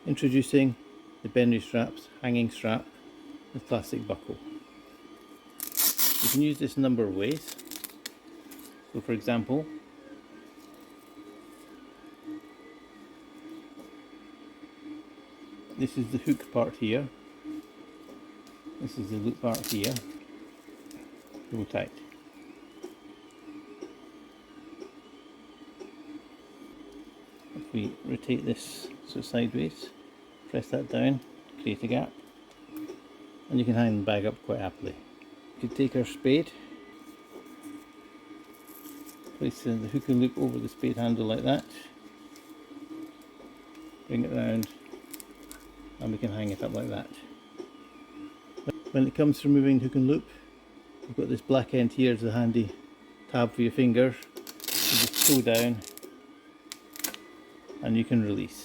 Introducing the bendy straps, hanging strap with plastic buckle. You can use this a number of ways. So for example, this is the hook part here, this is the loop part here, pull tight. If we rotate this so sideways, press that down, create a gap, and you can hang the bag up quite happily. We could take our spade, place the hook and loop over the spade handle like that, bring it round, and we can hang it up like that. When it comes to removing hook and loop, you've got this black end here as a handy tab for your fingers. You just pull down and you can release.